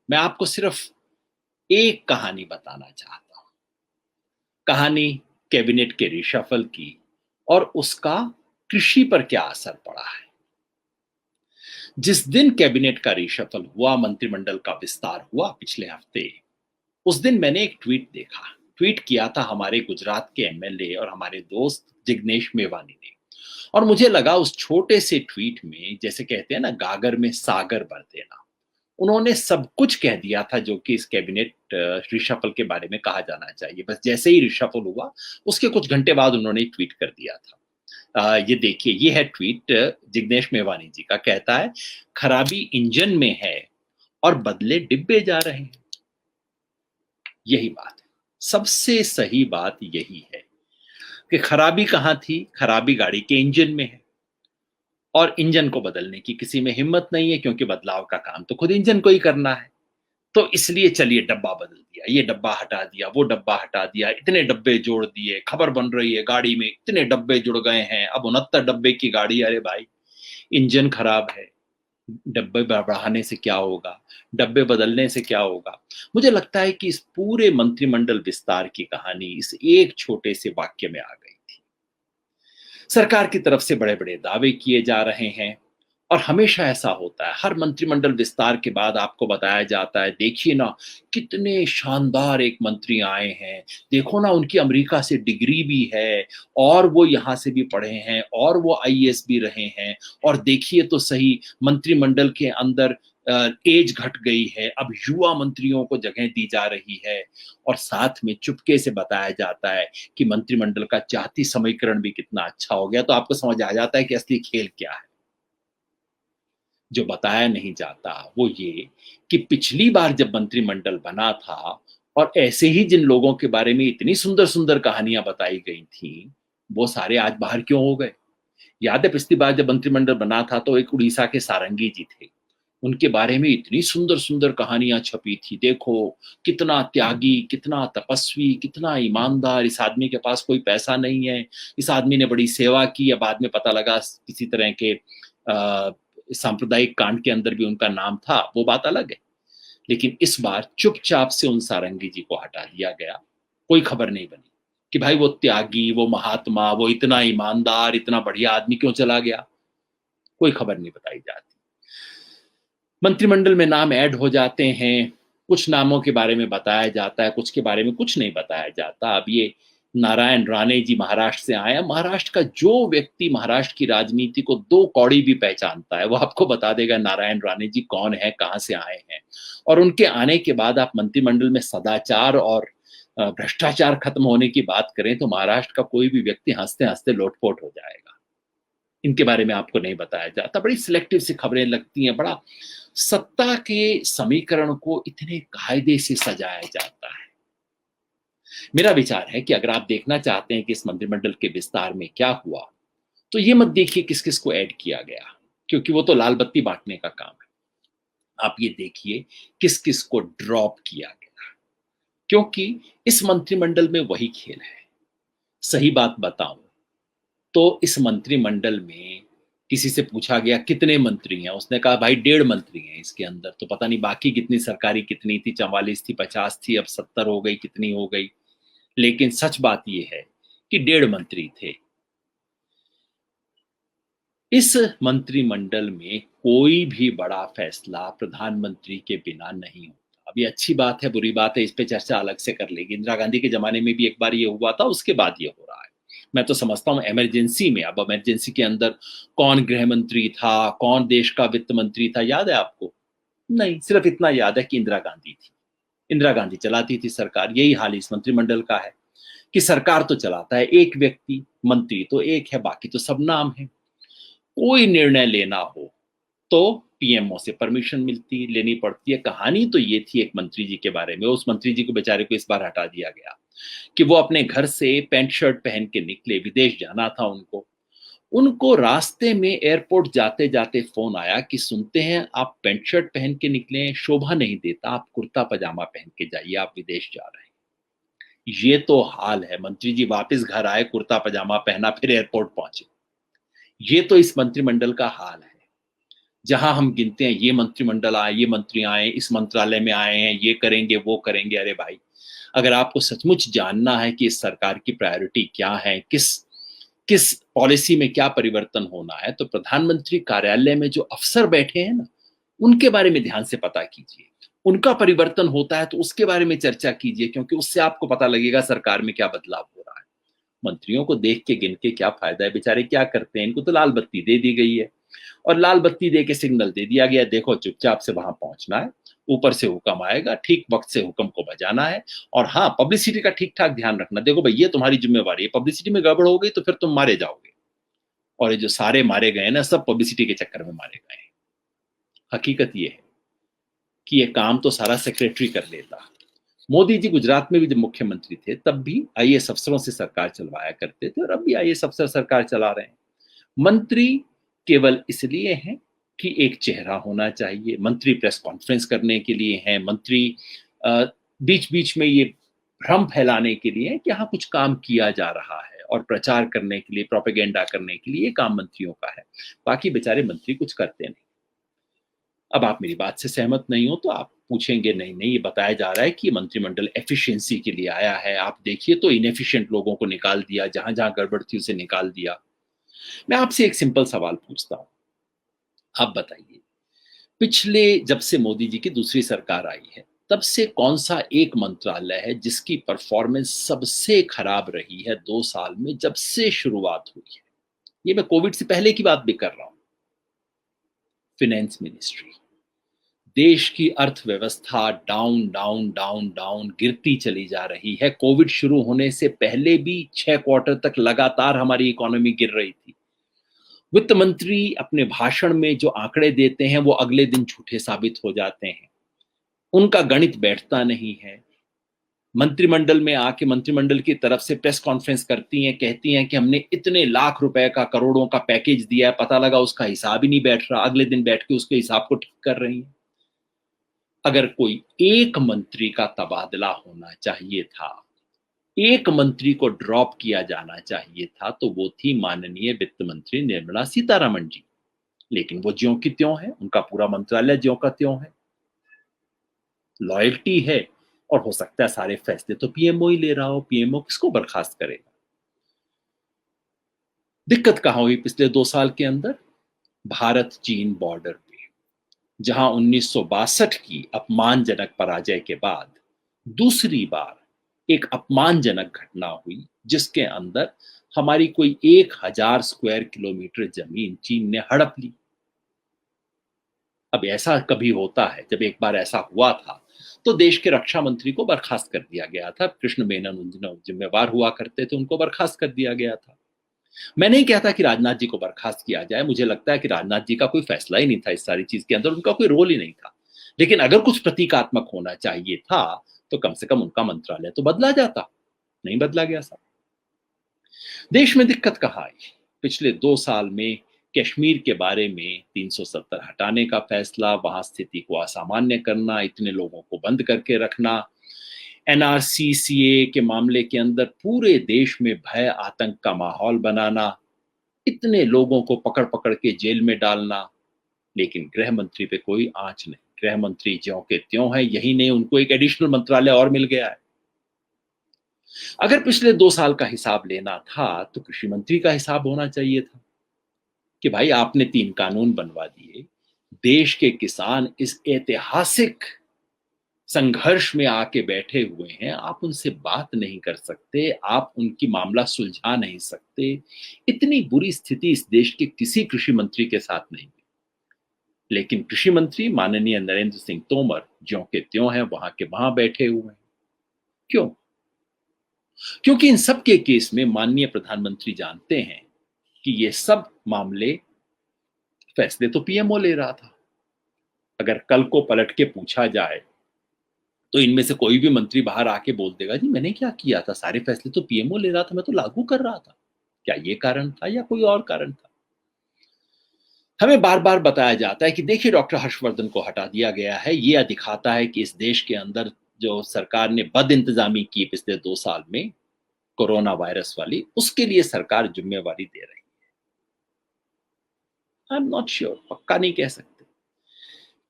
मैं आपको सिर्फ एक कहानी बताना चाहता हूं। कहानी कैबिनेट के रिशफल की और उसका कृषि पर क्या असर पड़ा है। जिस दिन कैबिनेट का रिशफल हुआ, मंत्रिमंडल का विस्तार हुआ पिछले हफ्ते, उस दिन मैंने एक ट्वीट देखा। ट्वीट किया था हमारे गुजरात के एमएलए और हमारे दोस्त जिग्नेश मेवानी ने। और मुझे लगा उस छोटे से ट्वीट में, जैसे कहते हैं ना, गागर में सागर भर देना। उन्होंने सब कुछ कह दिया था जो कि इस कैबिनेट रिशफल के बारे में कहा जाना चाहिए। बस जैसे ही रिशफल हुआ, उसके कुछ घंटे बाद उन्होंने एक ट्वीट कर दिया था। ये देखिए, ये है ट्वीट जिग्नेश मेवानी जी का। कहता है, खराबी इंजन में है और बदले डिब्बे जा रहे हैं। यही बात है, सबसे सही बात यही है कि खराबी कहाँ थी। खराबी गाड़ी के इंजन में है और इंजन को बदलने की किसी में हिम्मत नहीं है, क्योंकि बदलाव का काम तो खुद इंजन को ही करना है। तो इसलिए चलिए डब्बा बदल दिया, ये डब्बा हटा दिया, वो डब्बा हटा दिया, इतने डब्बे जोड़ दिए, खबर बन रही है गाड़ी में इतने डब्बे जुड़ गए हैं, अब 69 डब्बे की गाड़ी। अरे भाई, इंजन खराब है, डब्बे बढ़ाने से क्या होगा, डब्बे बदलने से क्या होगा। मुझे लगता है कि इस पूरे मंत्रिमंडल विस्तार की कहानी इस एक छोटे से वाक्य में आ गई थी। सरकार की तरफ से बड़े बड़े दावे किए जा रहे हैं और हमेशा ऐसा होता है, हर मंत्रिमंडल विस्तार के बाद आपको बताया जाता है, देखिए ना कितने शानदार एक मंत्री आए हैं, देखो ना उनकी अमेरिका से डिग्री भी है और वो यहाँ से भी पढ़े हैं और वो आईएएस भी रहे हैं। और देखिए तो सही, मंत्रिमंडल के अंदर एज घट गई है, अब युवा मंत्रियों को जगह दी जा रही है। और साथ में चुपके से बताया जाता है कि मंत्रिमंडल का जाति समीकरण भी कितना अच्छा हो गया। तो आपको समझ आ जाता है कि असली खेल क्या है। जो बताया नहीं जाता वो ये कि पिछली बार जब मंत्रिमंडल बना था और ऐसे ही जिन लोगों के बारे में इतनी सुंदर सुंदर कहानियां बताई गई थी, वो सारे आज बाहर क्यों हो गए। याद है, पिछली बार जब मंत्रिमंडल बना था तो एक उड़ीसा के सारंगी जी थे, उनके बारे में इतनी सुंदर सुंदर कहानियां छपी थी। देखो कितना त्यागी, कितना तपस्वी, कितना ईमानदार, इस आदमी के पास कोई पैसा नहीं है, इस आदमी ने बड़ी सेवा की। या बाद में पता लगा किसी तरह के सांप्रदायिक कांड के अंदर भी उनका नाम था, वो बात अलग है। लेकिन इस बार चुपचाप से उन सारंगी जी को हटा दिया गया, कोई खबर नहीं बनी कि भाई वो त्यागी, वो महात्मा, वो इतना ईमानदार, इतना बढ़िया आदमी क्यों चला गया। कोई खबर नहीं बताई जाती। मंत्रिमंडल में नाम ऐड हो जाते हैं, कुछ नामों के बारे में बताया जाता है, कुछ के बारे में कुछ नहीं बताया जाता। अब ये नारायण राणे जी महाराष्ट्र से आए हैं। महाराष्ट्र का जो व्यक्ति महाराष्ट्र की राजनीति को दो कौड़ी भी पहचानता है, वो आपको बता देगा नारायण राणे जी कौन है, कहाँ से आए हैं। और उनके आने के बाद आप मंत्रिमंडल में सदाचार और भ्रष्टाचार खत्म होने की बात करें तो महाराष्ट्र का कोई भी व्यक्ति हंसते हंसते लोटपोट हो जाएगा। इनके बारे में आपको नहीं बताया जाता, बड़ी सिलेक्टिव सी खबरें लगती हैं, बड़ा सत्ता के समीकरण को इतने कायदे से सजाया जाता है। मेरा विचार है कि अगर आप देखना चाहते हैं कि इस मंत्रिमंडल के विस्तार में क्या हुआ, तो ये मत देखिए किस किस को ऐड किया गया, क्योंकि वो तो लाल बत्ती बांटने का काम है। आप ये देखिए किस किस को ड्रॉप किया गया, क्योंकि इस मंत्रिमंडल में वही खेल है। सही बात बताऊं तो इस मंत्रिमंडल में किसी से पूछा गया कितने मंत्री हैं, उसने कहा भाई 1.5 मंत्री हैं इसके अंदर। तो पता नहीं बाकी कितनी सरकारी कितनी थी, 44 थी, 50 थी, अब 70 हो गई, कितनी हो गई। लेकिन सच बात यह है कि 1.5 मंत्री थे। इस मंत्रिमंडल में कोई भी बड़ा फैसला प्रधानमंत्री के बिना नहीं होता। अभी अच्छी बात है बुरी बात है, इस पे चर्चा अलग से कर लेगी। इंदिरा गांधी के जमाने में भी एक बार ये हुआ था, उसके बाद ये हो रहा है। मैं तो समझता हूँ इमरजेंसी में, अब इमरजेंसी के अंदर कौन गृह मंत्री था, कौन देश का वित्त मंत्री था, याद है आपको? नहीं, सिर्फ इतना याद है कि इंदिरा गांधी थी। इंदिरा गांधी चलाती थी सरकार। यही हाल इस मंत्रिमंडल का है कि सरकार तो चलाता है एक व्यक्ति, मंत्री तो एक है, बाकी तो सब नाम है। कोई निर्णय लेना हो तो पीएमओ से परमिशन मिलती लेनी पड़ती है। कहानी तो ये थी एक मंत्री जी के बारे में, उस मंत्री जी को बेचारे को इस बार हटा दिया गया कि वो अपने घर से पैंट शर्ट पहन के निकले, विदेश जाना था उनको। उनको रास्ते में एयरपोर्ट जाते जाते फोन आया कि सुनते हैं आप पैंट शर्ट पहन के निकले, शोभा नहीं देता, आप कुर्ता पजामा पहन के जाइए, आप विदेश जा रहे हैं। ये तो हाल है। मंत्री जी वापस घर आए, कुर्ता पजामा पहना, फिर एयरपोर्ट पहुंचे। ये तो इस मंत्रिमंडल का हाल है। जहां हम गिनते हैं ये मंत्रिमंडल आए, ये मंत्री आए, इस मंत्रालय में आए हैं, ये करेंगे, वो करेंगे। अरे भाई, अगर आपको सचमुच जानना है कि इस सरकार की प्रायोरिटी क्या है, किस किस पॉलिसी में क्या परिवर्तन होना है, तो प्रधानमंत्री कार्यालय में जो अफसर बैठे हैं ना, उनके बारे में ध्यान से पता कीजिए। उनका परिवर्तन होता है तो उसके बारे में चर्चा कीजिए, क्योंकि उससे आपको पता लगेगा सरकार में क्या बदलाव हो रहा है। मंत्रियों को देख के गिन के क्या फायदा है, बेचारे क्या करते हैं, इनको तो लाल बत्ती दे दी गई है और लाल बत्ती दे के सिग्नल दे दिया गया, देखो चुपचाप से वहां पहुंचना है, ऊपर से हुक्म आएगा, ठीक वक्त से हुक्म को बजाना है। और हाँ, पब्लिसिटी का ठीक ठाक ध्यान रखना, देखो भाई ये तुम्हारी जिम्मेवारी है, पब्लिसिटी में गड़बड़ हो गई तो फिर तुम मारे जाओगे। और ये जो सारे मारे गए ना, सब पब्लिसिटी के चक्कर में मारे गए हैं। हकीकत ये है कि ये काम तो सारा सेक्रेटरी कर लेता। मोदी जी गुजरात में भी जब मुख्यमंत्री थे तब भी आईएएस अफसरों से सरकार चलवाया करते थे, और अब भी आईएएस अफसर सरकार चला रहे हैं। मंत्री केवल इसलिए हैं कि एक चेहरा होना चाहिए, मंत्री प्रेस कॉन्फ्रेंस करने के लिए हैं, मंत्री बीच बीच में ये भ्रम फैलाने के लिए है कि हाँ कुछ काम किया जा रहा है, और प्रचार करने के लिए, प्रोपेगेंडा करने के लिए ये काम मंत्रियों का है। बाकी बेचारे मंत्री कुछ करते नहीं। अब आप मेरी बात से सहमत नहीं हो तो आप पूछेंगे नहीं नहीं, ये बताया जा रहा है कि मंत्रिमंडल एफिशिएंसी के लिए आया है, आप देखिए तो इनएफिशिएंट लोगों को निकाल दिया, जहां जहां गड़बड़ थी उसे निकाल दिया। मैं आपसे एक सिंपल सवाल पूछता हूं, आप बताइए, पिछले जब से मोदी जी की दूसरी सरकार आई है तब से कौन सा एक मंत्रालय है जिसकी परफॉर्मेंस सबसे खराब रही है 2 साल में, जब से शुरुआत हुई है? ये मैं कोविड से पहले की बात भी कर रहा हूं। Finance ministry. देश की अर्थव्यवस्था डाउन डाउन डाउन डाउन गिरती चली जा रही है। कोविड शुरू होने से पहले भी 6 क्वार्टर तक लगातार हमारी इकोनॉमी गिर रही थी। वित्त मंत्री अपने भाषण में जो आंकड़े देते हैं वो अगले दिन झूठे साबित हो जाते हैं, उनका गणित बैठता नहीं है। मंत्रिमंडल में आके मंत्रिमंडल की तरफ से प्रेस कॉन्फ्रेंस करती हैं, कहती हैं कि हमने इतने लाख रुपए का, करोड़ों का पैकेज दिया है, पता लगा उसका हिसाब ही नहीं बैठ रहा, अगले दिन बैठ के उसके हिसाब को ठीक कर रही हैं। अगर कोई एक मंत्री का तबादला होना चाहिए था, एक मंत्री को ड्रॉप किया जाना चाहिए था, तो वो थी माननीय वित्त मंत्री निर्मला सीतारमण जी। लेकिन वो ज्यों की त्यों है, उनका पूरा मंत्रालय ज्यों का त्यों है। लॉयल्टी है, और हो सकता है सारे फैसले तो पीएमओ ही ले रहा हो, पीएमओ किसको बर्खास्त करेगा? दिक्कत कहां हुई पिछले 2 साल के अंदर? भारत चीन बॉर्डर पे, जहां 1962 की अपमानजनक पराजय के बाद दूसरी बार एक अपमानजनक घटना हुई, जिसके अंदर हमारी कोई 1000 स्क्वायर किलोमीटर जमीन चीन ने हड़प ली। अब ऐसा कभी होता है, जब एक बार ऐसा हुआ था तो देश के रक्षा मंत्री को बर्खास्त कर दिया गया था। कृष्ण मेनन उन दिनों जिम्मेवार हुआ करते थे, उनको बर्खास्त कर दिया गया था। मैं नहीं कहता कि राजनाथ जी को बर्खास्त किया जाए, मुझे लगता है कि राजनाथ जी का कोई फैसला ही नहीं था इस सारी चीज के अंदर, उनका कोई रोल ही नहीं था। लेकिन अगर कुछ प्रतीकात्मक होना चाहिए था तो कम से कम उनका मंत्रालय तो बदला जाता, नहीं बदला गया। साहब, देश में दिक्कत कहाँ आई? पिछले 2 साल में कश्मीर के बारे में 370 हटाने का फैसला, वहां स्थिति को असामान्य करना, इतने लोगों को बंद करके रखना, एनआरसी सीए के मामले के अंदर पूरे देश में भय आतंक का माहौल बनाना, इतने लोगों को पकड़ पकड़ के जेल में डालना। लेकिन गृह मंत्री पे कोई आंच नहीं, गृह मंत्री ज्यों के त्यों है। यही नहीं, उनको एक एडिशनल मंत्रालय और मिल गया है। अगर पिछले 2 साल का हिसाब लेना था तो कृषि मंत्री का हिसाब होना चाहिए था कि भाई आपने 3 कानून बनवा दिए, देश के किसान इस ऐतिहासिक संघर्ष में आके बैठे हुए हैं, आप उनसे बात नहीं कर सकते, आप उनकी मामला सुलझा नहीं सकते। इतनी बुरी स्थिति इस देश के किसी कृषि मंत्री के साथ नहीं हुई। लेकिन कृषि मंत्री माननीय नरेंद्र सिंह तोमर ज्यों के त्यों हैं, वहां के वहां बैठे हुए हैं। क्यों? क्योंकि इन सब के केस में माननीय प्रधानमंत्री जानते हैं कि ये सब मामले, फैसले तो पीएमओ ले रहा था। अगर कल को पलट के पूछा जाए तो इनमें से कोई भी मंत्री बाहर आके बोल देगा, जी मैंने क्या किया था, सारे फैसले तो पीएमओ ले रहा था, मैं तो लागू कर रहा था। क्या ये कारण था या कोई और कारण था? हमें बार बार बताया जाता है कि देखिए डॉक्टर हर्षवर्धन को हटा दिया गया है, ये दिखाता है कि इस देश के अंदर जो सरकार ने बद इंतजामी की पिछले 2 साल में, कोरोना वायरस वाली, उसके लिए सरकार जिम्मेवारी दे रही है। आई एम नॉट श्योर, पक्का नहीं कह सकते।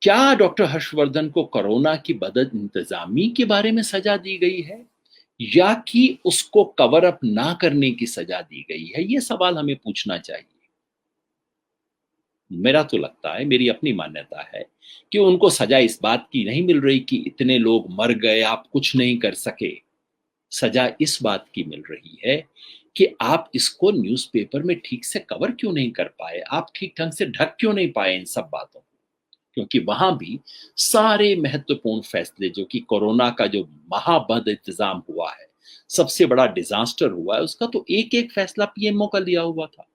क्या डॉक्टर हर्षवर्धन को कोरोना की बद इंतजामी के बारे में सजा दी गई है, या कि उसको कवर अप ना करने की सजा दी गई है? ये सवाल हमें पूछना चाहिए। मेरा तो लगता है, मेरी अपनी मान्यता है कि उनको सजा इस बात की नहीं मिल रही कि इतने लोग मर गए, आप कुछ नहीं कर सके। सजा इस बात की मिल रही है कि आप इसको न्यूज़पेपर में ठीक से कवर क्यों नहीं कर पाए, आप ठीक ढंग से ढक क्यों नहीं पाए इन सब बातों को। क्योंकि वहां भी सारे महत्वपूर्ण फैसले, जो कि कोरोना का जो महाबद इंतजाम हुआ है, सबसे बड़ा डिजास्टर हुआ है, उसका तो एक एक फैसला पीएमओ का लिया हुआ था।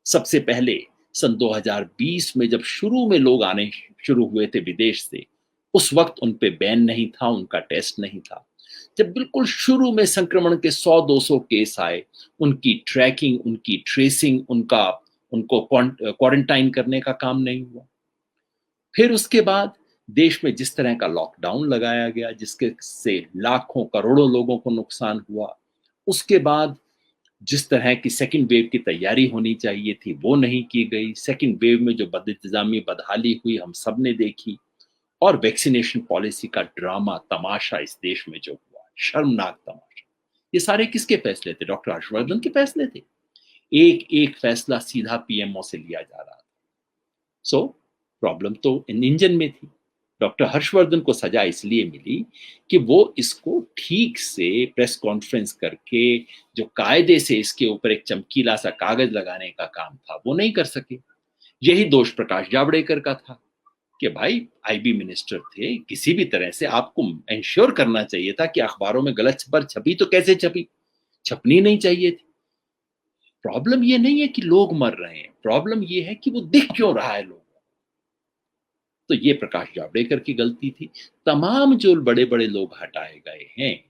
सबसे पहले सन 2020 में जब शुरू में लोग आने शुरू हुए थे विदेश से, उस वक्त उन पे बैन नहीं था, उनका टेस्ट नहीं था। जब बिल्कुल शुरू में संक्रमण के 100-200 केस आए, उनकी ट्रैकिंग, उनकी ट्रेसिंग, उनका उनको क्वारंटाइन करने का काम नहीं हुआ। फिर उसके बाद देश में जिस तरह का लॉकडाउन लगाया गया, जिसके से लाखों करोड़ों लोगों को नुकसान हुआ, उसके बाद जिस तरह की सेकंड वेव की तैयारी होनी चाहिए थी वो नहीं की गई। सेकंड वेव में जो बदइंतजामी, बदहाली हुई, हम सब ने देखी। और वैक्सीनेशन पॉलिसी का ड्रामा, तमाशा इस देश में जो हुआ, शर्मनाक तमाशा। ये सारे किसके फैसले थे? डॉक्टर हर्षवर्धन के फैसले थे। एक एक फैसला सीधा पीएमओ से लिया जा रहा था। सो प्रॉब्लम तो इन इंजन में थी। डॉक्टर हर्षवर्धन को सजा इसलिए मिली कि वो इसको ठीक से प्रेस कॉन्फ्रेंस करके, जो कायदे से इसके ऊपर एक चमकीला सा कागज लगाने का काम था, वो नहीं कर सके। यही दोष प्रकाश जावड़ेकर का था कि भाई आईबी मिनिस्टर थे, किसी भी तरह से आपको इंश्योर करना चाहिए था कि अखबारों में गलत खबर छपी तो कैसे छपी, छपनी नहीं चाहिए थी। प्रॉब्लम ये नहीं है कि लोग मर रहे हैं, प्रॉब्लम ये है कि वो दिख क्यों रहा है लोग। तो ये प्रकाश जावड़ेकर की गलती थी। तमाम जो बड़े बड़े लोग हटाए गए हैं,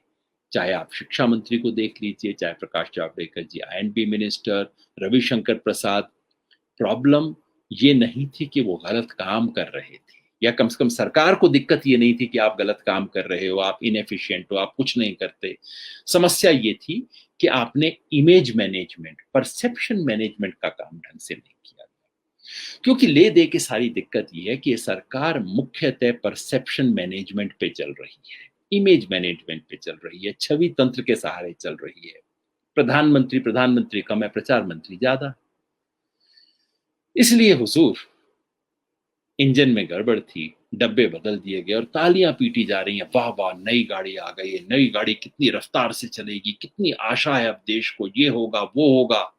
चाहे आप शिक्षा मंत्री को देख लीजिए, चाहे प्रकाश जावड़ेकर जी आईएनबी मिनिस्टर, रविशंकर प्रसाद, प्रॉब्लम ये नहीं थी कि वो गलत काम कर रहे थे, या कम से कम सरकार को दिक्कत ये नहीं थी कि आप गलत काम कर रहे हो, आप इनएफिशिएंट हो, आप कुछ नहीं करते। समस्या ये थी कि आपने इमेज मैनेजमेंट, परसेप्शन मैनेजमेंट का काम ढंग से नहीं किया। क्योंकि ले दे के सारी दिक्कत ये है कि ये सरकार मुख्यतः परसेप्शन मैनेजमेंट पे चल रही है, इमेज मैनेजमेंट पे चल रही है, छवि तंत्र के सहारे चल रही है। प्रधानमंत्री प्रधानमंत्री कम है, प्रचार मंत्री ज्यादा। इसलिए हुजूर, इंजन में गड़बड़ थी, डब्बे बदल दिए गए और तालियां पीटी जा रही हैं, वाह वाह नई गाड़ी आ गई है, नई गाड़ी कितनी रफ्तार से चलेगी, कितनी आशा है अब देश को, ये होगा वो होगा।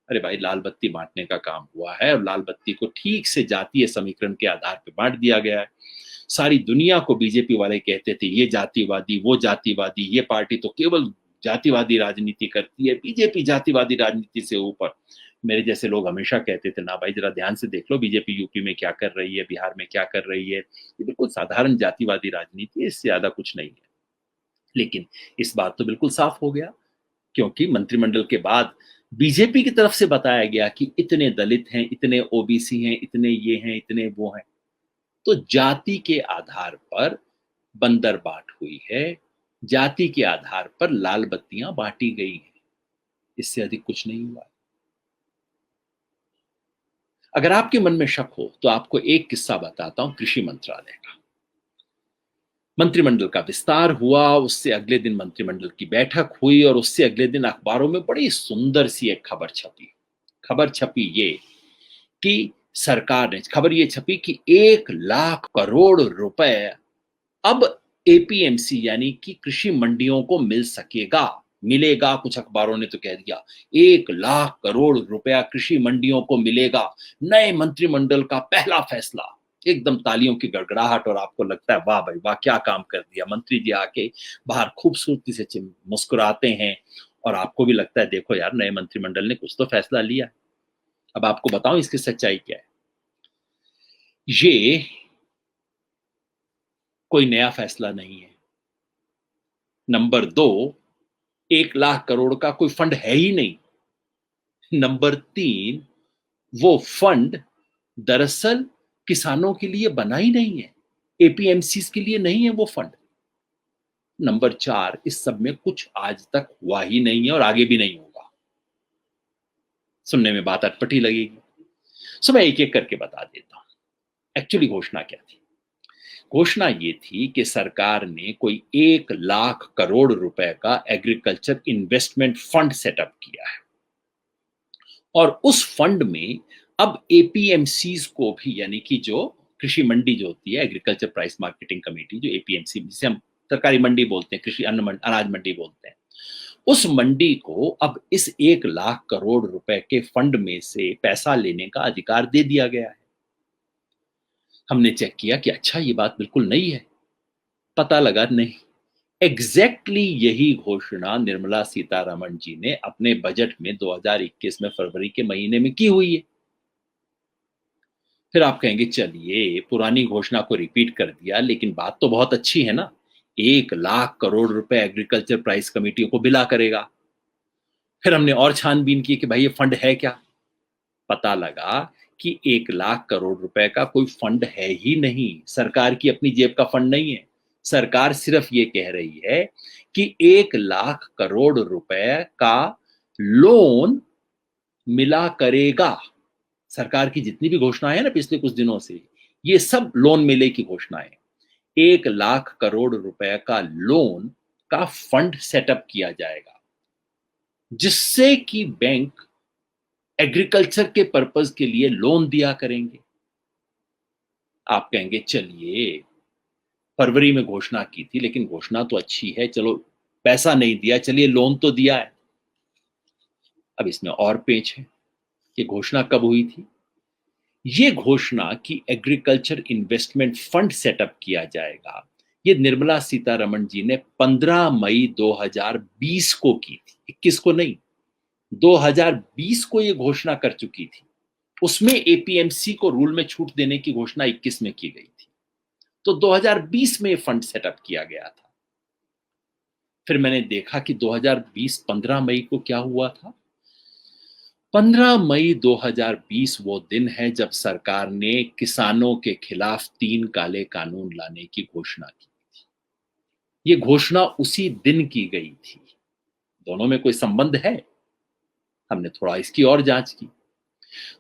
अरे भाई, लाल बत्ती बांटने का काम हुआ है और लाल बत्ती को ठीक से जातीय समीकरण के आधार पर बांट दिया गया है। सारी दुनिया को बीजेपी वाले कहते थे ये जातिवादी, वो जातिवादी, ये पार्टी तो केवल जातिवादी राजनीति करती है, बीजेपी जातिवादी राजनीति से ऊपर। मेरे जैसे लोग हमेशा कहते थे ना भाई, जरा ध्यान से देख लो बीजेपी यूपी में क्या कर रही है, बिहार में क्या कर रही है, ये बिल्कुल साधारण जातिवादी राजनीति है, इससे ज्यादा कुछ नहीं है। लेकिन इस बात तो बिल्कुल साफ हो गया, क्योंकि मंत्रिमंडल के बाद बीजेपी की तरफ से बताया गया कि इतने दलित हैं, इतने ओबीसी हैं, इतने ये हैं, इतने वो हैं। तो जाति के आधार पर बंदरबाट हुई है, जाति के आधार पर लाल बत्तियां बांटी गई हैं, इससे अधिक कुछ नहीं हुआ। अगर आपके मन में शक हो तो आपको एक किस्सा बताता हूं कृषि मंत्रालय का। मंत्रिमंडल का विस्तार हुआ, उससे अगले दिन मंत्रिमंडल की बैठक हुई और उससे अगले दिन अखबारों में बड़ी सुंदर सी एक खबर छपी। खबर छपी ये कि सरकार ने, खबर ये छपी कि 1 लाख करोड़ रुपए अब एपीएमसी यानी कि कृषि मंडियों को मिल सकेगा, मिलेगा। कुछ अखबारों ने तो कह दिया 1 लाख करोड़ रुपया कृषि मंडियों को मिलेगा। नए मंत्रिमंडल का पहला फैसला, एकदम तालियों की गड़गड़ाहट, और आपको लगता है वाह भाई वाह, क्या काम कर दिया। मंत्री जी आके बाहर खूबसूरती से मुस्कुराते हैं और आपको भी लगता है देखो यार, नए मंत्रिमंडल ने कुछ तो फैसला लिया। अब आपको बताऊं इसकी सच्चाई क्या है। ये कोई नया फैसला नहीं है। नंबर दो, 1 लाख करोड़ का कोई फंड है ही नहीं। नंबर तीन, वो फंड दरअसल किसानों के लिए बना ही नहीं है, एपीएमसी के लिए नहीं है वो फंड। नंबर चार, इस सब में कुछ आज तक हुआ ही नहीं है और आगे भी नहीं होगा। सुनने में बात अटपटी लगेगी, सो मैं एक एक करके बता देता हूं। एक्चुअली घोषणा क्या थी? घोषणा ये थी कि सरकार ने कोई 1 लाख करोड़ रुपए का एग्रीकल्चर इन्वेस्टमेंट फंड सेटअप किया है और उस फंड में अब एपीएमसीज को भी, यानी कि जो कृषि मंडी जो होती है, एग्रीकल्चर प्राइस मार्केटिंग कमेटी, जो एपीएमसी जिसे हम सरकारी मंडी बोलते हैं, कृषि अनाज मंडी बोलते हैं, उस मंडी को अब इस 1 लाख करोड़ रुपए के फंड में से पैसा लेने का अधिकार दे दिया गया है। हमने चेक किया कि अच्छा, ये बात बिल्कुल नई है। पता लगा नहीं, एग्जैक्टली यही घोषणा निर्मला सीतारमण जी ने अपने बजट में 2021 में फरवरी के महीने में की हुई है। फिर आप कहेंगे चलिए पुरानी घोषणा को रिपीट कर दिया, लेकिन बात तो बहुत अच्छी है ना, 1 लाख करोड़ रुपए एग्रीकल्चर प्राइस कमेटियों को बिला करेगा। फिर हमने और छानबीन की कि भाई ये फंड है क्या। पता लगा कि 1 लाख करोड़ रुपए का कोई फंड है ही नहीं, सरकार की अपनी जेब का फंड नहीं है। सरकार सिर्फ ये कह रही है कि 1 लाख करोड़ रुपए का लोन मिला करेगा। सरकार की जितनी भी घोषणाएं हैं ना पिछले कुछ दिनों से, ये सब लोन मिले की घोषणाएं। 1 लाख करोड़ रुपए का लोन का फंड सेटअप किया जाएगा, जिससे कि बैंक एग्रीकल्चर के पर्पस के लिए लोन दिया करेंगे। आप कहेंगे चलिए फरवरी में घोषणा की थी, लेकिन घोषणा तो अच्छी है, चलो पैसा नहीं दिया, चलिए लोन तो दिया है। अब इसमें और पेच है कि घोषणा कब हुई थी। ये घोषणा कि एग्रीकल्चर इन्वेस्टमेंट फंड सेटअप किया जाएगा, ये निर्मला सीतारमण जी ने 15 मई 2020 को की थी, 21 को नहीं, 2020 को ये घोषणा कर चुकी थी। उसमें एपीएमसी को रूल में छूट देने की घोषणा 21 में की गई थी, तो 2020 में ये फंड सेटअप किया गया था। फिर मैंने देखा कि 2020 15 मई को क्या हुआ था। 15 मई 2020 वो दिन है जब सरकार ने किसानों के खिलाफ 3 काले कानून लाने की घोषणा की थी। ये घोषणा उसी दिन की गई थी। दोनों में कोई संबंध है? हमने थोड़ा इसकी और जांच की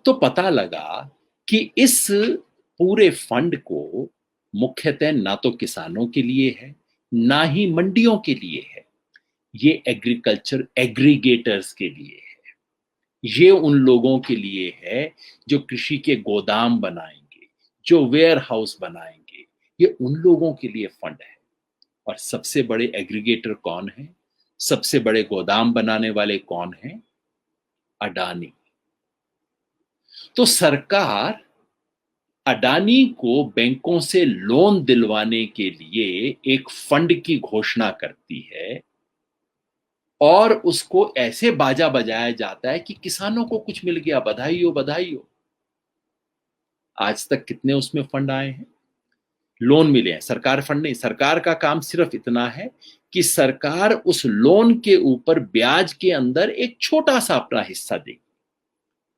तो पता लगा कि इस पूरे फंड को मुख्यतः ना तो किसानों के लिए है, ना ही मंडियों के लिए है। ये एग्रीकल्चर एग्रीगेटर्स के लिए है। ये उन लोगों के लिए है जो कृषि के गोदाम बनाएंगे, जो वेयर हाउस बनाएंगे। ये उन लोगों के लिए फंड है। और सबसे बड़े एग्रीगेटर कौन है? सबसे बड़े गोदाम बनाने वाले कौन है? अडानी। तो सरकार अडानी को बैंकों से लोन दिलवाने के लिए एक फंड की घोषणा करती है और उसको ऐसे बाजा बजाया जाता है कि किसानों को कुछ मिल गया, बधाई हो बधाई हो। आज तक कितने उसमें फंड आए हैं? लोन मिले हैं, सरकार फंड नहीं। सरकार का काम सिर्फ इतना है कि सरकार उस लोन के ऊपर ब्याज के अंदर एक छोटा सा अपना हिस्सा देगी।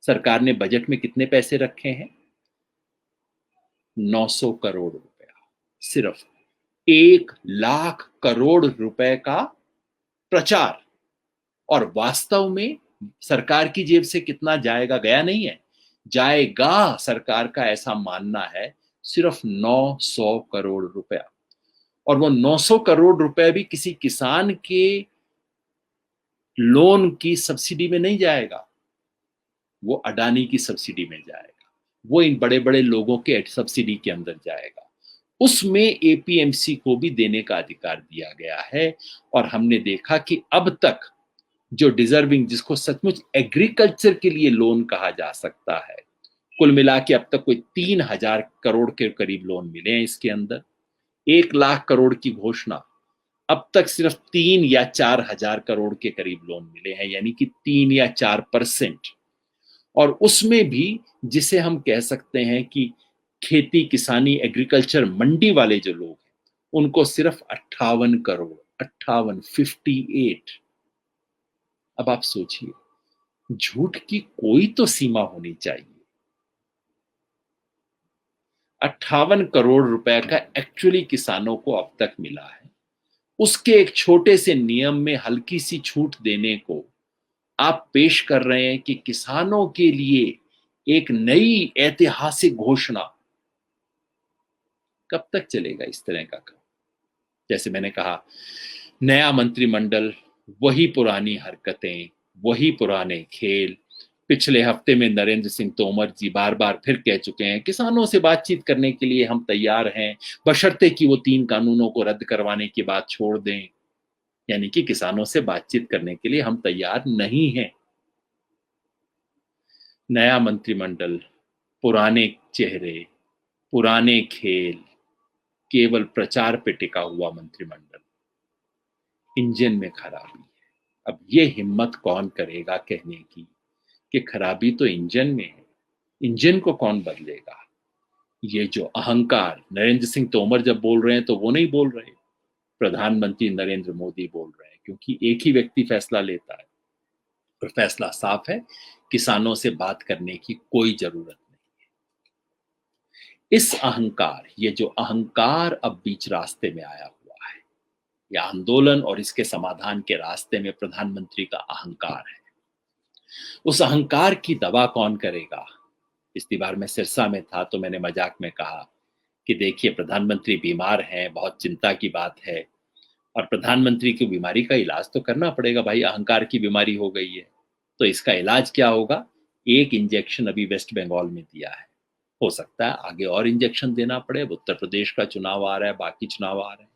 सरकार ने बजट में कितने पैसे रखे हैं? 900 करोड़ रुपया। सिर्फ 1 लाख करोड़ रुपए का प्रचार। और वास्तव में सरकार की जेब से कितना जाएगा, गया नहीं है, जाएगा, सरकार का ऐसा मानना है, सिर्फ 900 करोड़ रुपया। और वो 900 करोड़ रुपए भी किसी किसान के लोन की सब्सिडी में नहीं जाएगा, वो अडानी की सब्सिडी में जाएगा, वो इन बड़े बड़े लोगों के सब्सिडी के अंदर जाएगा। उसमें एपीएमसी को भी देने का अधिकार दिया गया है। और हमने देखा कि अब तक जो डिजर्विंग, जिसको सचमुच एग्रीकल्चर के लिए लोन कहा जा सकता है, कुल मिला के अब तक कोई 3,000 करोड़ के करीब लोन मिले हैं इसके अंदर। 1 लाख करोड़ की घोषणा, अब तक सिर्फ 3 या 4,000 करोड़ के करीब लोन मिले हैं, यानी कि 3 या 4%। और उसमें भी जिसे हम कह सकते हैं कि खेती किसानी एग्रीकल्चर मंडी वाले जो लोग हैं, उनको सिर्फ 58 करोड़, 58। अब आप सोचिए, झूठ की कोई तो सीमा होनी चाहिए। 58 करोड़ रुपए का एक्चुअली किसानों को अब तक मिला है। उसके एक छोटे से नियम में हल्की सी छूट देने को आप पेश कर रहे हैं कि किसानों के लिए एक नई ऐतिहासिक घोषणा। कब तक चलेगा इस तरह का काम? जैसे मैंने कहा, नया मंत्रिमंडल, वही पुरानी हरकतें, वही पुराने खेल। पिछले हफ्ते में नरेंद्र सिंह तोमर जी बार-बार फिर कह चुके हैं, किसानों से बातचीत करने के लिए हम तैयार हैं, बशर्ते कि वो 3 कानूनों को रद्द करवाने की बात छोड़ दें। यानी कि किसानों से बातचीत करने के लिए हम तैयार नहीं हैं। नया मंत्रिमंडल, पुराने चेहरे, पुराने खेल, केवल प्रचार पे टिका हुआ मंत्रिमंडल। इंजन में खराबी है। अब ये हिम्मत कौन करेगा कहने की कि खराबी तो इंजन में है। इंजन को कौन बदलेगा? ये जो अहंकार, नरेंद्र सिंह तोमर जब बोल रहे हैं तो वो नहीं बोल रहे, प्रधानमंत्री नरेंद्र मोदी बोल रहे हैं, क्योंकि एक ही व्यक्ति फैसला लेता है और फैसला साफ है, किसानों से बात करने की कोई जरूरत नहीं। इस अहंकार, ये जो अहंकार अब बीच रास्ते में आया हुआ है, यह आंदोलन और इसके समाधान के रास्ते में प्रधानमंत्री का अहंकार है। उस अहंकार की दवा कौन करेगा? पिछली बार मैं सिरसा में था तो मैंने मजाक में कहा कि देखिए, प्रधानमंत्री बीमार हैं, बहुत चिंता की बात है, और प्रधानमंत्री की बीमारी का इलाज तो करना पड़ेगा भाई, अहंकार की बीमारी हो गई है। तो इसका इलाज क्या होगा? एक इंजेक्शन अभी वेस्ट बंगाल में दिया है, हो सकता है आगे और इंजेक्शन देना पड़े। उत्तर प्रदेश का चुनाव आ रहा है, बाकी चुनाव आ रहे हैं।